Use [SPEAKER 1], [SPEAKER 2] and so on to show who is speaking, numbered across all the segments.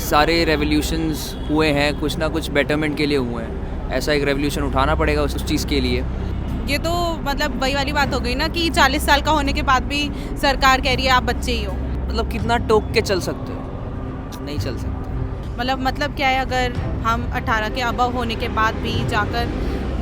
[SPEAKER 1] सारे रेवोल्यूशंस हुए हैं कुछ ना कुछ बेटरमेंट के लिए हुए हैं, ऐसा एक रेवोल्यूशन उठाना पड़ेगा उस चीज़ के लिए।
[SPEAKER 2] ये तो मतलब वही वाली बात हो गई ना कि 40 साल का होने के बाद भी सरकार कह रही है आप बच्चे ही हो।
[SPEAKER 1] मतलब कितना टोक के चल सकते हो, नहीं चल सकते।
[SPEAKER 2] मतलब क्या है, अगर हम 18 के अबव होने के बाद भी जाकर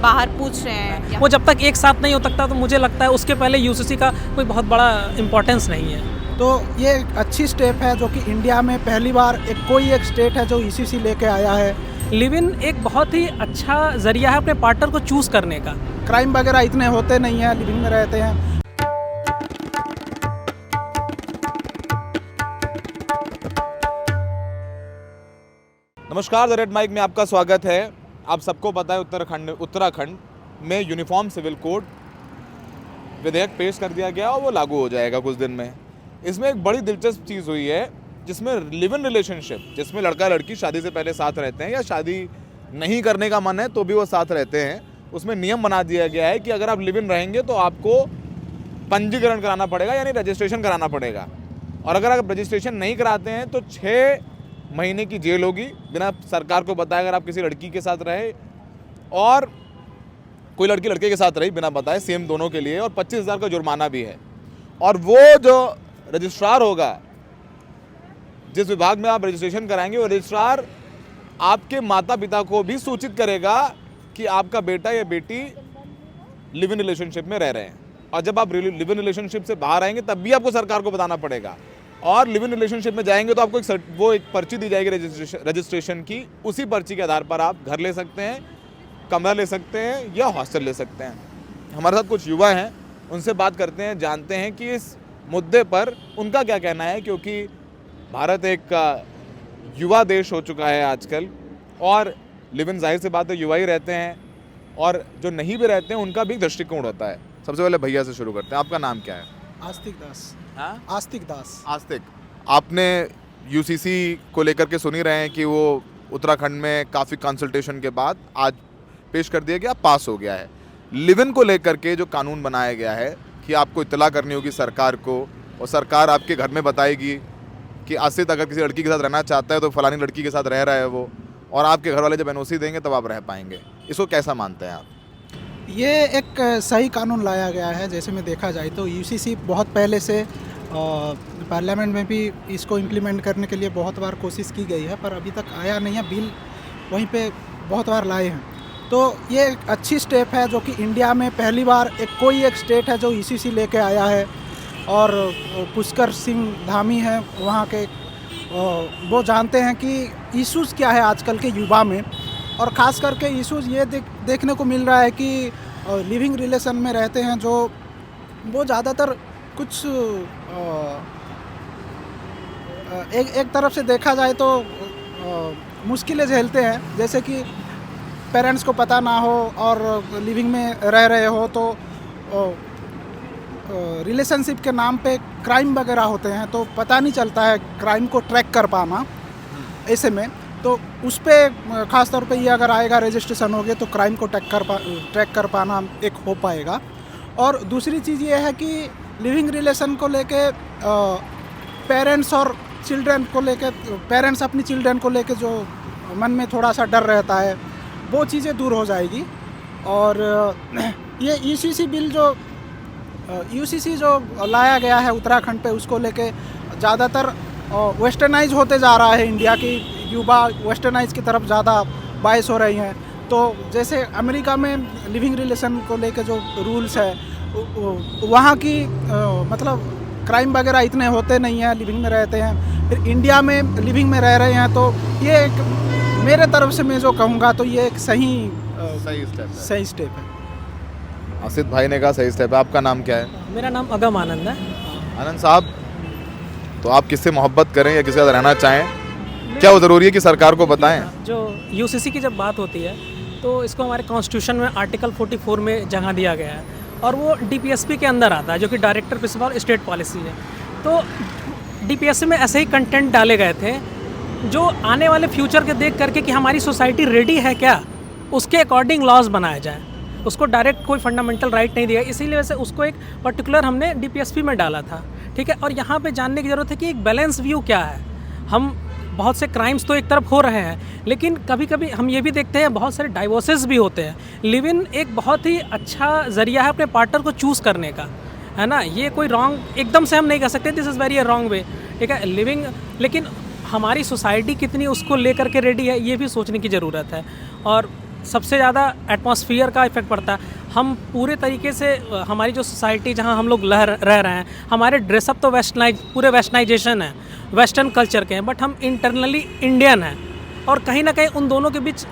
[SPEAKER 2] बाहर पूछ रहे हैं
[SPEAKER 3] वो जब तक एक साथ नहीं हो सकता तो मुझे लगता है उसके पहले यूसीसी का कोई बहुत बड़ा इम्पोर्टेंस नहीं है।
[SPEAKER 4] तो ये एक अच्छी स्टेप है जो कि इंडिया में पहली बार कोई एक स्टेट है जो ईसीसी लेके आया है।
[SPEAKER 3] लिव इन एक बहुत ही अच्छा जरिया है अपने पार्टनर को चूज़ करने का।
[SPEAKER 4] क्राइम वगैरह इतने होते नहीं हैं, लिविंग में रहते हैं।
[SPEAKER 5] नमस्कार, द रेड माइक में आपका स्वागत है। आप सबको पता है उत्तराखंड में यूनिफॉर्म सिविल कोड विधेयक पेश कर दिया गया और वो लागू हो जाएगा कुछ दिन में। इसमें एक बड़ी दिलचस्प चीज़ हुई है जिसमें लिव इन रिलेशनशिप, जिसमें लड़का लड़की शादी से पहले साथ रहते हैं या शादी नहीं करने का मन है तो भी वो साथ रहते हैं, उसमें नियम बना दिया गया है कि अगर आप लिव इन रहेंगे तो आपको पंजीकरण कराना पड़ेगा, यानी रजिस्ट्रेशन कराना पड़ेगा। और अगर आप रजिस्ट्रेशन नहीं कराते हैं तो 6 महीने की जेल होगी बिना सरकार को बताए। अगर आप किसी लड़की के साथ रहे और कोई लड़की लड़के के साथ रही बिना बताए, सेम दोनों के लिए, और 25,000 का जुर्माना भी है। और वो जो रजिस्ट्रार होगा, जिस विभाग में आप रजिस्ट्रेशन कराएंगे, वो रजिस्ट्रार आपके माता पिता को भी सूचित करेगा कि आपका बेटा या बेटी लिव इन रिलेशनशिप में रह रहे हैं। और जब आप लिव इन रिलेशनशिप से बाहर आएंगे तब भी आपको सरकार को बताना पड़ेगा। और लिव इन रिलेशनशिप में जाएंगे तो आपको एक पर्ची दी जाएगी रजिस्ट्रेशन की। उसी पर्ची के आधार पर आप घर ले सकते हैं, कमरा ले सकते हैं या हॉस्टल ले सकते हैं। हमारे साथ कुछ युवा हैं, उनसे बात करते हैं, जानते हैं कि इस मुद्दे पर उनका क्या कहना है, क्योंकि भारत एक युवा देश हो चुका है आजकल और लिव इन जाहिर सी बात है युवा ही रहते हैं, और जो नहीं भी रहते हैं उनका भी दृष्टिकोण होता है। सबसे पहले भैया से शुरू करते हैं। आपका नाम क्या है?
[SPEAKER 4] आस्तिक दास।
[SPEAKER 5] हाँ?
[SPEAKER 4] आस्तिक दास।
[SPEAKER 5] आस्तिक, आपने यूसीसी को लेकर के सुन ही रहे हैं कि वो उत्तराखंड में काफ़ी कंसल्टेशन के बाद आज पेश कर दिया गया, पास हो गया है। लिव इन को लेकर के जो कानून बनाया गया है कि आपको इत्तला करनी होगी सरकार को, और सरकार आपके घर में बताएगी कि आसित अगर किसी लड़की के साथ रहना चाहता है तो फलानी लड़की के साथ रह रहा है वो, और आपके घर वाले जब एनओसी देंगे तब आप रह पाएंगे। इसको कैसा मानते हैं आप?
[SPEAKER 4] ये एक सही कानून लाया गया है। जैसे में देखा जाए तो यूसीसी बहुत पहले से पार्लियामेंट में भी इसको इम्प्लीमेंट करने के लिए बहुत बार कोशिश की गई है, पर अभी तक आया नहीं है। बिल वहीं पे बहुत बार लाए हैं। तो ये एक अच्छी स्टेप है जो कि इंडिया में पहली बार कोई एक स्टेट है जो यूसीसी लेके आया है। और पुष्कर सिंह धामी हैं वहाँ के, वो जानते हैं कि इश्यूज़ क्या है आजकल के युवा में, और ख़ास करके इश्यूज़ ये देखने को मिल रहा है कि लिविंग रिलेशन में रहते हैं जो वो ज़्यादातर कुछ एक तरफ से देखा जाए तो मुश्किलें झेलते हैं। जैसे कि पेरेंट्स को पता ना हो और लिविंग में रह रहे हो तो रिलेशनशिप के नाम पे क्राइम वगैरह होते हैं, तो पता नहीं चलता है क्राइम को ट्रैक कर पाना। ऐसे में तो उस पर ख़ास तौर पे ये अगर आएगा, रजिस्ट्रेशन हो गए तो क्राइम को ट्रैक कर पाना एक हो पाएगा। और दूसरी चीज़ ये है कि लिविंग रिलेशन को लेके पेरेंट्स और चिल्ड्रन को लेके, पेरेंट्स अपनी चिल्ड्रन को लेके जो मन में थोड़ा सा डर रहता है वो चीज़ें दूर हो जाएगी। और ये यूसीसी जो लाया गया है उत्तराखंड पे, उसको लेके ज़्यादातर वेस्टर्नाइज होते जा रहा है। इंडिया की युवा वेस्टर्नाइज की तरफ ज़्यादा बायस हो रही हैं। तो जैसे अमेरिका में लिविंग रिलेशन को लेके जो रूल्स है, वहाँ की मतलब क्राइम वगैरह इतने होते नहीं हैं, लिविंग में रहते हैं। फिर इंडिया में लिविंग में रह रहे हैं, तो ये एक मेरे तरफ से मैं जो कहूँगा तो ये एक सही स्टेप है।
[SPEAKER 5] आसित भाई ने कहा सही स्टेप है। आपका नाम क्या है?
[SPEAKER 3] मेरा नाम अगम आनंद है।
[SPEAKER 5] आनंद साहब, तो आप किससे मोहब्बत करें या किसके साथ रहना चाहें, क्या वो ज़रूरी है कि सरकार को बताएं?
[SPEAKER 3] जो यूसीसी की जब बात होती है तो इसको हमारे कॉन्स्टिट्यूशन में आर्टिकल 44 में जगह दिया गया है, और वो डीपीएसपी के अंदर आता है जो कि डायरेक्टर प्रिंसिपल स्टेट पॉलिसी है। तो डीपीएसपी में ऐसे ही कंटेंट डाले गए थे जो आने वाले फ्यूचर के देख करके कि हमारी सोसाइटी रेडी है क्या, उसके अकॉर्डिंग लॉज बनाया जाए। उसको डायरेक्ट कोई फंडामेंटल राइट नहीं दिया, इसीलिए वैसे उसको एक पर्टिकुलर हमने डीपीएसपी में डाला था। ठीक है, और यहाँ पे जानने की ज़रूरत है कि एक बैलेंस व्यू क्या है। हम बहुत से क्राइम्स तो एक तरफ हो रहे हैं, लेकिन कभी कभी हम ये भी देखते हैं बहुत सारे डाइवोर्सेस भी होते हैं। लिव इन एक बहुत ही अच्छा ज़रिया है अपने पार्टनर को चूज़ करने का, है ना। ये कोई रॉन्ग एकदम से हम नहीं कह सकते this is very wrong way, ठीक है, लिविंग। लेकिन हमारी सोसाइटी कितनी उसको लेकर के रेडी है, ये भी सोचने की ज़रूरत है। और सबसे ज़्यादा एटमॉस्फियर का इफेक्ट पड़ता है। हम पूरे तरीके से हमारी जो सोसाइटी जहाँ हम लोग रह रहे हैं, हमारे ड्रेसअप तो पूरे वेस्टर्नाइजेशन है, वेस्टर्न कल्चर के हैं, बट हम इंटरनली इंडियन हैं। और कहीं ना कहीं उन दोनों के बीच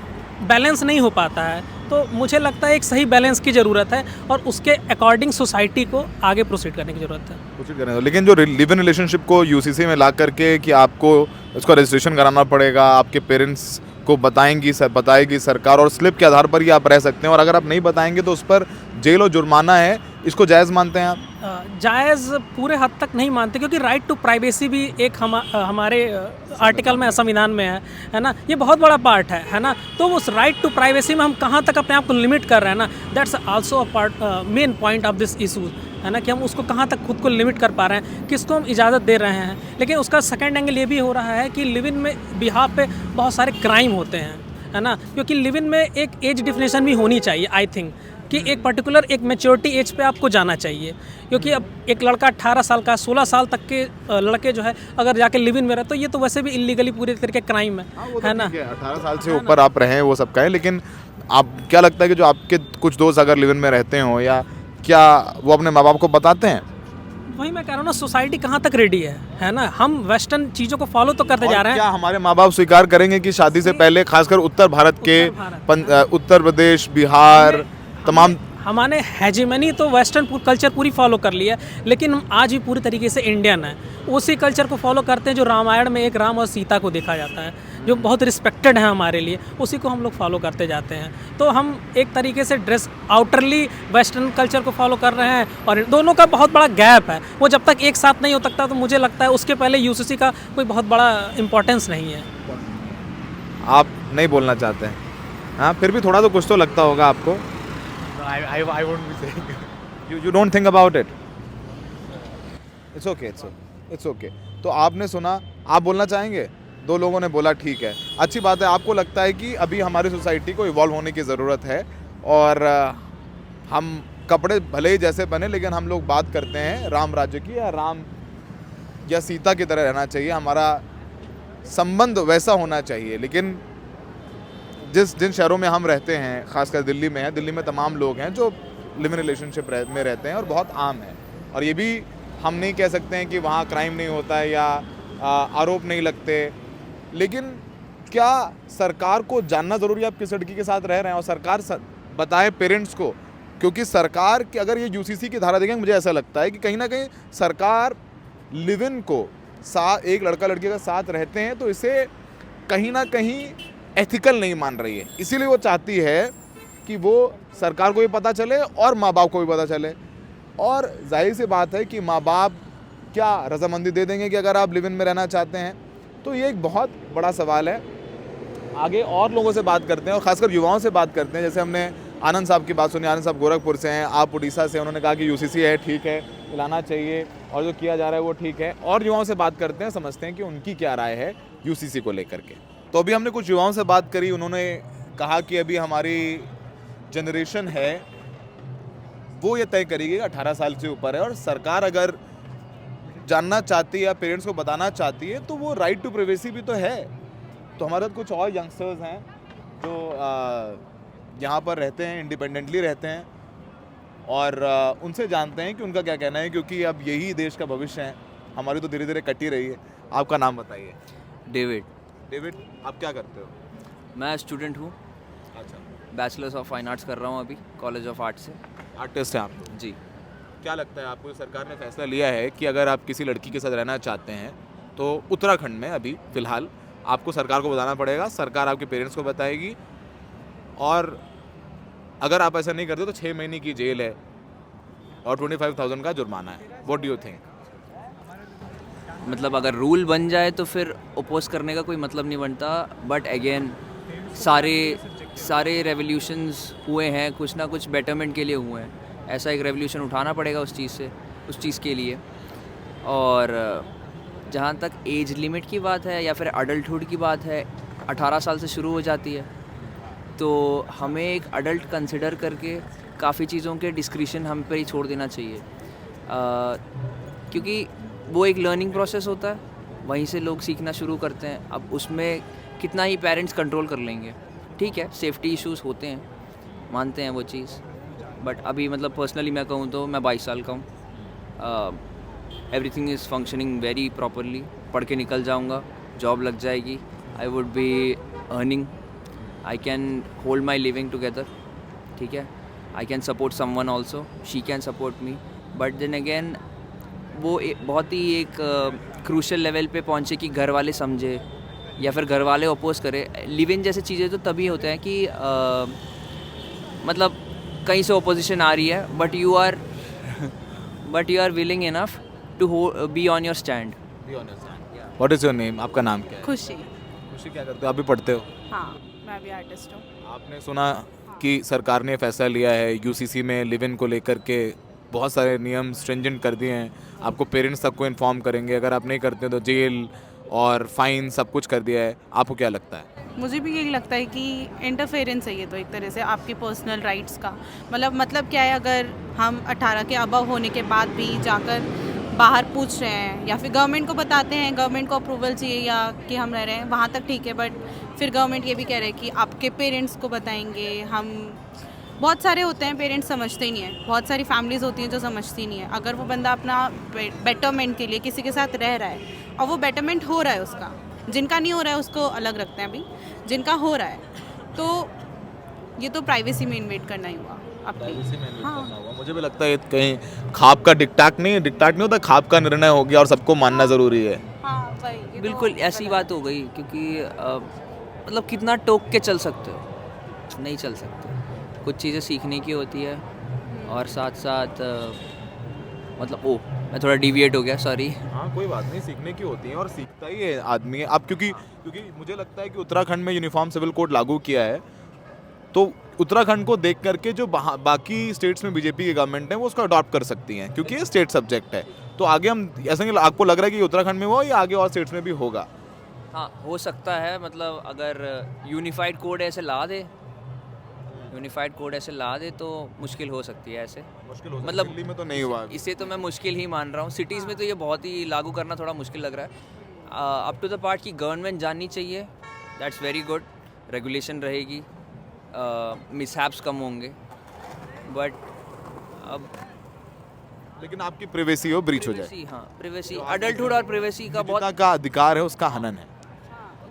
[SPEAKER 3] बैलेंस नहीं हो पाता है। तो मुझे लगता है एक सही बैलेंस की ज़रूरत है और उसके अकॉर्डिंग सोसाइटी को आगे प्रोसीड करने की ज़रूरत है।
[SPEAKER 5] प्रोसीड करने दो। लेकिन जो लिव इन रिलेशनशिप को यूसीसी में ला करके कि आपको उसका रजिस्ट्रेशन कराना पड़ेगा, आपके पेरेंट्स को बताएगी सरकार, और स्लिप के आधार पर ही आप रह सकते हैं, और अगर आप नहीं बताएंगे तो उस पर जेल और जुर्माना है, इसको जायज़ मानते हैं आप?
[SPEAKER 3] जायज़ पूरे हद तक नहीं मानते, क्योंकि राइट टू प्राइवेसी भी एक हमारे आर्टिकल में, संविधान में है ना। ये बहुत बड़ा पार्ट है ना। तो उस राइट टू प्राइवेसी में हम कहाँ तक अपने आप को लिमिट कर रहे हैं ना, that's also a part main point of this issue, है ना, कि हम उसको कहाँ तक खुद को लिमिट कर पा रहे हैं, किसको हम इजाज़त दे रहे हैं। लेकिन उसका सेकेंड एंगल ये भी हो रहा है कि लिव इन में बिहाफ पे बहुत सारे क्राइम होते हैं, है ना। क्योंकि लिव इन में एक एज डिफिनेशन भी होनी चाहिए, आई थिंक, कि एक पर्टिकुलर एक मैच्योरिटी एज पे आपको जाना चाहिए। क्योंकि अब एक लड़का 18 साल का, 16 साल तक के लड़के जो है अगर जाके लिव इन में रहे, तो ये तो वैसे भी इलीगली पूरी तरीके क्राइम है ना।
[SPEAKER 5] 18 साल से ऊपर आप रहें वो सबका है, लेकिन आप क्या लगता है कि जो आपके कुछ दोस्त अगर लिव इन में रहते हो, या क्या वो अपने माँ बाप को बताते हैं?
[SPEAKER 3] वही मैं कह रहा हूँ ना, सोसाइटी कहाँ तक रेडी है ना। हम वेस्टर्न चीज़ों को फॉलो तो करते जा रहे हैं।
[SPEAKER 5] क्या हमारे माँ बाप स्वीकार करेंगे कि शादी से पहले, खासकर उत्तर भारत के उत्तर प्रदेश, बिहार, तमाम,
[SPEAKER 3] हमारे हेजिमनी तो वेस्टर्न कल्चर पूरी फॉलो कर लिया है, लेकिन हम आज भी पूरी तरीके से इंडियन है। उसी कल्चर को फॉलो करते हैं जो रामायण में एक राम और सीता को देखा जाता है, जो बहुत रिस्पेक्टेड है हमारे लिए, उसी को हम लोग फॉलो करते जाते हैं। तो हम एक तरीके से ड्रेस आउटरली वेस्टर्न कल्चर को फॉलो कर रहे हैं, और दोनों का बहुत बड़ा गैप है। वो जब तक एक साथ नहीं हो सकता, तो मुझे लगता है उसके पहले यूसीसी का कोई बहुत बड़ा इम्पोर्टेंस नहीं है।
[SPEAKER 5] आप नहीं बोलना चाहते हैं? हाँ, फिर भी थोड़ा तो कुछ तो लगता होगा आपको।
[SPEAKER 6] I won't be saying.
[SPEAKER 5] You don't think about it. It's okay. It's okay. तो आपने सुना, आप बोलना चाहेंगे? दो लोगों ने बोला ठीक है, अच्छी बात है। आपको लगता है कि अभी हमारी सोसाइटी को इवॉल्व होने की ज़रूरत है, और हम कपड़े भले ही जैसे बने, लेकिन हम लोग बात करते हैं राम राज्य की, या राम या सीता की तरह रहना चाहिए, हमारा संबंध वैसा होना चाहिए। लेकिन जिन शहरों में हम रहते हैं, खासकर दिल्ली में है, दिल्ली में तमाम लोग हैं जो लिव इन रिलेशनशिप में रहते हैं, और बहुत आम है। और ये भी हम नहीं कह सकते हैं कि वहाँ क्राइम नहीं होता है या आरोप नहीं लगते। लेकिन क्या सरकार को जानना ज़रूरी है आप किस लड़की के साथ रह रहे हैं, और सरकार बताए पेरेंट्स को? क्योंकि सरकार की अगर ये यूसीसी की धारा देखेंगे, मुझे ऐसा लगता है कि कहीं ना कहीं सरकार लिव इन को एक लड़का लड़की के साथ रहते हैं, तो इसे कहीं ना कहीं एथिकल नहीं मान रही है। इसीलिए वो चाहती है कि वो सरकार को भी पता चले और माँ बाप को भी पता चले। और जाहिर सी बात है कि माँ बाप क्या रजामंदी दे देंगे कि अगर आप लिव इन में रहना चाहते हैं? तो ये एक बहुत बड़ा सवाल है। आगे और लोगों से बात करते हैं, और ख़ासकर युवाओं से बात करते हैं। जैसे हमने आनंद साहब की बात सुनी, आनंद साहब गोरखपुर से हैं, आप उड़ीसा से। उन्होंने कहा कि यूसीसी है, ठीक है, लाना चाहिए, और जो किया जा रहा है वो ठीक है। और युवाओं से बात करते हैं, समझते हैं कि उनकी क्या राय है यूसीसी को लेकर के। तो अभी हमने कुछ युवाओं से बात करी, उन्होंने कहा कि अभी हमारी जनरेशन है वो ये तय करेगी 18 साल से ऊपर है, और सरकार अगर जानना चाहती है या पेरेंट्स को बताना चाहती है, तो वो राइट टू प्राइवेसी भी तो है। तो हमारे साथ कुछ और यंगस्टर्स हैं जो यहाँ पर रहते हैं, इंडिपेंडेंटली रहते हैं, और उनसे जानते हैं कि उनका क्या कहना है, क्योंकि अब यही देश का भविष्य है। हमारी तो धीरे धीरे कटी रही है। आपका नाम बताइए। डेविड, आप क्या करते हो?
[SPEAKER 1] मैं स्टूडेंट हूँ,
[SPEAKER 5] अच्छा,
[SPEAKER 1] बैचलर्स ऑफ फाइन आर्ट्स कर रहा हूँ अभी कॉलेज ऑफ आर्ट्स से।
[SPEAKER 5] आर्टिस्ट हैं आप?
[SPEAKER 1] जी।
[SPEAKER 5] क्या लगता है आपको, सरकार ने फैसला लिया है कि अगर आप किसी लड़की के साथ रहना चाहते हैं, तो उत्तराखंड में अभी फ़िलहाल आपको सरकार को बताना पड़ेगा, सरकार आपके पेरेंट्स को बताएगी, और अगर आप ऐसा नहीं करते तो 6 महीने की जेल है और 25,000 का जुर्माना है। What do you think?
[SPEAKER 1] मतलब अगर रूल बन जाए तो फिर ओपोज करने का कोई मतलब नहीं बनता, बट अगेन सारे रेवोल्यूशंस हुए हैं, कुछ ना कुछ बेटरमेंट के लिए हुए हैं। ऐसा एक रेवोल्यूशन उठाना पड़ेगा उस चीज़ के लिए। और जहाँ तक एज लिमिट की बात है या फिर अडल्टहुड की बात है, 18 साल से शुरू हो जाती है, तो हमें एक अडल्ट कंसिडर करके काफ़ी चीज़ों के डिस्क्रिशन हम पे ही छोड़ देना चाहिए, क्योंकि वो एक लर्निंग प्रोसेस होता है, वहीं से लोग सीखना शुरू करते हैं। अब उसमें कितना ही पेरेंट्स कंट्रोल कर लेंगे, ठीक है, सेफ्टी इश्यूज़ होते हैं, मानते हैं वो चीज़, बट अभी मतलब पर्सनली मैं कहूँ तो मैं 22 साल का हूँ, everything is functioning very properly, पढ़ के निकल जाऊँगा, जॉब लग जाएगी, I would be earning, I can hold my living together, ठीक है, I can support someone also, she can support me, but then again वो बहुत ही एक क्रूशल लेवल पे पहुँचे कि घर वाले समझे या फिर घर वाले अपोज करें। लिव इन जैसे चीज़ें तो तभी होते हैं कि मतलब कहीं से ओपोजिशन आ रही है, but you are willing enough to be on your stand.
[SPEAKER 5] What is your name? आपका नाम क्या है?
[SPEAKER 2] खुशी।
[SPEAKER 5] खुशी, क्या करते हो? आप भी पढ़ते हो?
[SPEAKER 2] हाँ, मैं भी आर्टिस्ट हूँ।
[SPEAKER 5] आपने सुना कि सरकार ने फैसला लिया है यूसीसी में लिव इन को लेकर के बहुत सारे नियम स्ट्रिंजेंट कर दिए हैं, आपको पेरेंट्स तक को इन्फॉर्म करेंगे, अगर आप नहीं करते तो जेल और फाइन सब कुछ कर दिया है। आपको क्या लगता है?
[SPEAKER 2] मुझे भी यही लगता है कि इंटरफेरेंस है ये तो एक तरह से आपके पर्सनल राइट्स का। मतलब क्या है, अगर हम 18 के अबव होने के बाद भी जाकर बाहर पूछ रहे हैं या फिर गवर्नमेंट को बताते हैं, गवर्नमेंट को अप्रूवल चाहिए या कि हम रह रहे हैं, वहाँ तक ठीक है, बट फिर गवर्नमेंट ये भी कह रहे हैं कि आपके पेरेंट्स को बताएंगे हम। बहुत सारे होते हैं पेरेंट्स समझते ही नहीं है, बहुत सारी फैमिलीज़ होती हैं जो समझती नहीं है। अगर वो बंदा अपना बेटरमेंट के लिए किसी के साथ रह रहा है और वो बेटरमेंट हो रहा है उसका, जिनका नहीं हो रहा है उसको अलग रखते हैं, अभी जिनका हो रहा है तो ये तो प्राइवेसी में इन्वेट करना ही हुआ अपनी। हाँ,
[SPEAKER 5] मुझे भी लगता है कहीं खाप का डिक्टेट नहीं होता, खाप का निर्णय हो गया और सबको मानना ज़रूरी है।
[SPEAKER 2] हाँ वही, ये तो
[SPEAKER 1] बिल्कुल ऐसी बात हो गई, क्योंकि मतलब कितना टोक के चल सकते हो, नहीं चल सकते, कुछ चीज़ें सीखने की होती है और साथ साथ मतलब मैं थोड़ा डिविएट हो गया, सॉरी।
[SPEAKER 5] हाँ कोई बात नहीं, सीखने की होती है और सीखता ही है आदमी। अब क्योंकि मुझे लगता है कि उत्तराखंड में यूनिफॉर्म सिविल कोड लागू किया है, तो उत्तराखंड को देख करके जो बाकी स्टेट्स में बीजेपी की गवर्नमेंट है वो उसको अडॉप्ट कर सकती हैं, क्योंकि ये स्टेट सब्जेक्ट है। तो आगे हम ऐसा नहीं, आपको लग रहा है कि उत्तराखंड में वो या आगे और स्टेट्स में भी होगा?
[SPEAKER 1] हाँ, हो सकता है, मतलब अगर यूनिफाइड कोड ऐसे ला दे, तो मुश्किल हो सकती है ऐसे।
[SPEAKER 5] मुश्किल हो,
[SPEAKER 1] मतलब
[SPEAKER 5] दिल्ली में तो नहीं हुआ।
[SPEAKER 1] इसे तो मैं मुश्किल ही मान रहा हूँ, सिटीज़ में तो ये बहुत ही लागू करना थोड़ा मुश्किल लग रहा है। अप टू द पार्ट की गवर्नमेंट जाननी चाहिए, दैट्स वेरी गुड, रेगुलेशन रहेगी, मिसहैप्स कम होंगे, बट अब
[SPEAKER 5] लेकिन आपकी प्राइवेसी हो ब्रीच हो जाए।
[SPEAKER 1] privacy, हाँ, प्राइवेसी, अडल्टहुड और प्राइवेसी का बहुत
[SPEAKER 5] का अधिकार है, उसका हनन है।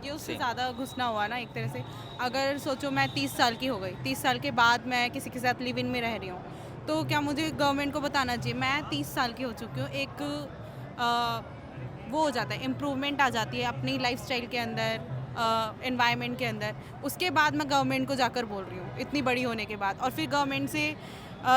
[SPEAKER 2] ये उससे ज़्यादा घुसना हुआ ना एक तरह से। अगर सोचो मैं 30 साल की हो गई, 30 साल के बाद मैं किसी के साथ लिव इन में रह रही हूँ, तो क्या मुझे गवर्नमेंट को बताना चाहिए? मैं 30 साल की हो चुकी हूँ, एक वो हो जाता है, इम्प्रूवमेंट आ जाती है अपनी लाइफस्टाइल के अंदर, एनवायरनमेंट के अंदर। उसके बाद मैं गवर्नमेंट को जाकर बोल रही हूँ इतनी बड़ी होने के बाद, और फिर गवर्नमेंट से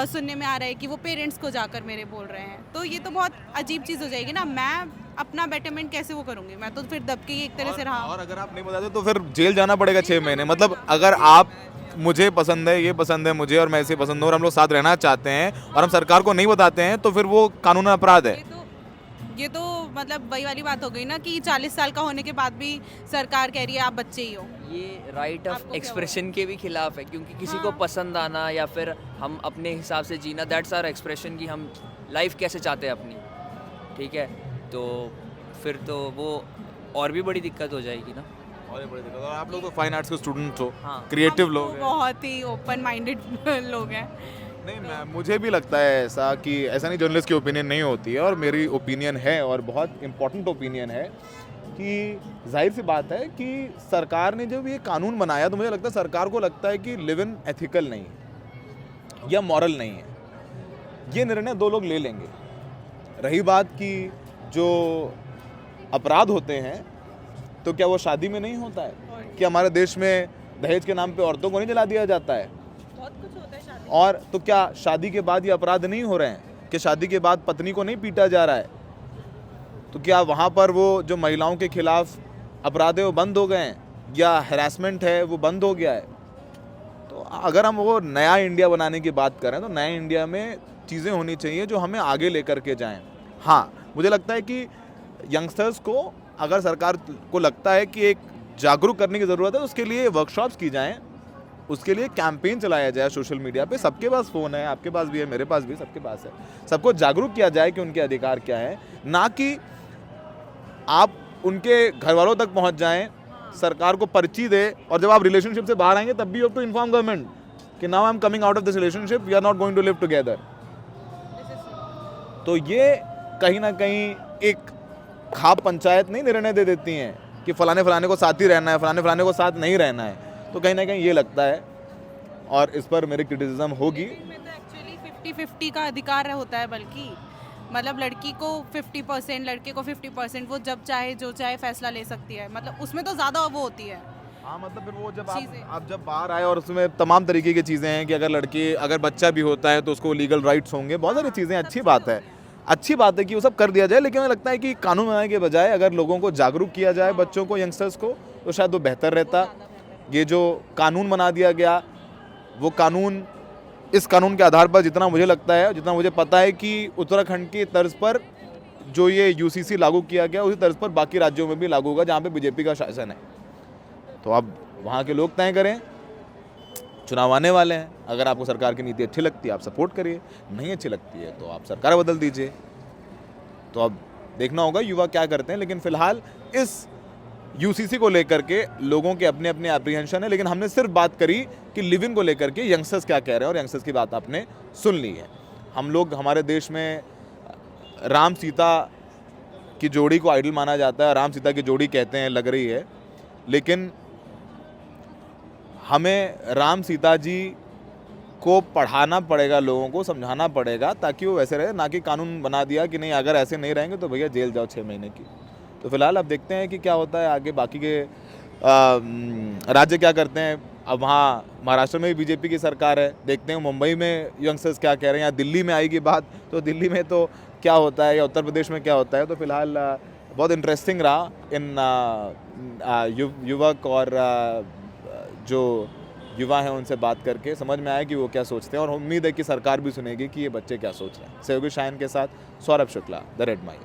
[SPEAKER 2] सुनने में आ रहा है कि वो पेरेंट्स को जाकर मेरे बोल रहे हैं, तो ये तो बहुत अजीब चीज़ हो जाएगी ना। मैं अपना बेटरमेंट कैसे वो करूँगी? मैं तो फिर दबके ही एक तरह से रहा।
[SPEAKER 5] और अगर आप नहीं बताते तो फिर जेल जाना पड़ेगा 6 महीने। मतलब अगर आप, मुझे पसंद है, ये पसंद है मुझे और मैं इसे पसंद हूँ और हम लोग साथ रहना चाहते हैं और हम सरकार को नहीं बताते हैं, तो फिर वो कानूनी अपराध है।
[SPEAKER 2] ये तो मतलब वही वाली बात हो गई ना कि 40 साल का होने के बाद भी सरकार कह रही है आप बच्चे ही हो।
[SPEAKER 1] ये राइट ऑफ
[SPEAKER 2] आपको क्या
[SPEAKER 1] एक्सप्रेशन के भी खिलाफ है, क्योंकि किसी को पसंद आना या फिर हम अपने हिसाब से जीना, दैट्स आवर एक्सप्रेशन कि हम लाइफ कैसे चाहते हैं अपनी, ठीक है, तो फिर तो वो और भी बड़ी दिक्कत हो जाएगी ना।
[SPEAKER 5] और बड़ी दिक्कत। और आप लोग तो फाइन आर्ट्स के स्टूडेंट हो,
[SPEAKER 1] हाँ।
[SPEAKER 5] क्रिएटिव
[SPEAKER 2] हम
[SPEAKER 5] लोग
[SPEAKER 2] तो
[SPEAKER 5] हैं।
[SPEAKER 2] बहुत ही ओपन माइंडेड लोग हैं।
[SPEAKER 5] नहीं, मुझे भी लगता है ऐसा कि ऐसा नहीं, जर्नलिस्ट की ओपिनियन नहीं होती है, और मेरी ओपिनियन है और बहुत इंपॉर्टेंट ओपिनियन है कि जाहिर सी बात है कि सरकार ने जब ये कानून बनाया तो मुझे लगता है सरकार को लगता है कि लिव इन एथिकल नहीं है या मॉरल नहीं है। ये निर्णय 2 लोग ले लेंगे। रही बात कि जो अपराध होते हैं तो क्या वो शादी में नहीं होता है? कि हमारे देश में दहेज के नाम पे औरतों को नहीं जला दिया जाता है?
[SPEAKER 2] बहुत कुछ होता है शादी।
[SPEAKER 5] और तो क्या शादी के बाद ये अपराध नहीं हो रहे हैं कि शादी के बाद पत्नी को नहीं पीटा जा रहा है? तो क्या वहाँ पर वो जो महिलाओं के खिलाफ अपराध है वो बंद हो गए हैं, या हैरेसमेंट है वो बंद हो गया है? तो अगर हम वो नया इंडिया बनाने की बात करें तो नए इंडिया में चीज़ें होनी चाहिए जो हमें आगे लेकर के जाएं। हाँ, मुझे लगता है कि यंगस्टर्स को अगर सरकार को लगता है कि एक जागरूक करने की ज़रूरत है तो उसके लिए वर्कशॉप्स की जाएं, उसके लिए कैंपेन चलाया जाए सोशल मीडिया पे। सबके पास फ़ोन है, आपके पास भी है, मेरे पास भी, सबके पास है। सबको जागरूक किया जाए कि उनके अधिकार क्या है, ना कि आप उनके घर वालों तक पहुंच जाएं, सरकार को पर्ची दे और जब आप रिलेशनशिप से बाहर आएंगे तब भी you have to inform government कि now I am coming out of this relationship, we are not going to live together. तो ये कहीं ना कहीं एक खाप पंचायत नहीं निर्णय दे देती हैं कि फलाने फलाने को साथ ही रहना है, फलाने फलाने को साथ नहीं रहना है। तो कहीं ना कहीं ये लगता है और इस पर मेरी क्रिटिसिज्म होगी।
[SPEAKER 2] में तो एक्चुअली 50-50 का अधिकार होता है, बल्कि मतलब लड़की को 50%, लड़के को 50%, वो जब चाहे जो चाहे फैसला ले सकती है। मतलब उसमें तो ज़्यादा वो होती है।
[SPEAKER 5] हाँ, मतलब फिर वो जब
[SPEAKER 2] चीज़ें।
[SPEAKER 5] आप जब बाहर आए और उसमें तमाम तरीके की चीज़ें हैं कि अगर बच्चा भी होता है तो उसको लीगल राइट्स होंगे, बहुत सारी चीज़ें। अच्छी बात है कि वो सब कर दिया जाए, लेकिन मुझे लगता है कि कानून बनाने के बजाय अगर लोगों को जागरूक किया जाए, बच्चों को, यंगस्टर्स को, तो शायद वो बेहतर रहता। ये जो कानून बना दिया गया, वो कानून, इस कानून के आधार पर जितना मुझे लगता है, जितना मुझे पता है कि उत्तराखंड की तर्ज पर जो ये यूसीसी लागू किया गया, उसी तर्ज पर बाकी राज्यों में भी लागू होगा जहाँ पे बीजेपी का शासन है। तो अब वहाँ के लोग तय करें, चुनाव आने वाले हैं। अगर आपको सरकार की नीति अच्छी लगती है आप सपोर्ट करिए, नहीं अच्छी लगती है तो आप सरकार बदल दीजिए। तो अब देखना होगा युवा क्या करते हैं, लेकिन फिलहाल इस यूसीसी को लेकर के लोगों के अपने अपने एप्रीहेंशन है। लेकिन हमने सिर्फ बात करी कि लिविंग को लेकर के यंगस्टर्स क्या कह रहे हैं और यंगस्टर्स की बात आपने सुन ली है। हम लोग, हमारे देश में राम सीता की जोड़ी को आइडल माना जाता है, राम सीता की जोड़ी कहते हैं, लग रही है। लेकिन हमें राम सीता जी को पढ़ाना पड़ेगा, लोगों को समझाना पड़ेगा ताकि वो वैसे रहे, ना कि कानून बना दिया कि नहीं अगर ऐसे नहीं रहेंगे तो भैया जेल जाओ 6 महीने की। तो फिलहाल अब देखते हैं कि क्या होता है आगे, बाकी के राज्य क्या करते हैं। अब वहाँ महाराष्ट्र में भी बीजेपी की सरकार है, देखते हैं मुंबई में यंगस्टर्स क्या कह रहे हैं, या दिल्ली में आएगी बात तो दिल्ली में तो क्या होता है, या उत्तर प्रदेश में क्या होता है। तो फिलहाल बहुत इंटरेस्टिंग रहा इन युवक और जो युवा हैं उनसे बात करके समझ में आया कि वो क्या सोचते हैं, और उम्मीद है कि सरकार भी सुनेगी कि ये बच्चे क्या सोच रहे हैं। सहयोगी शायन के साथ Saurabh Shukla, the red mic.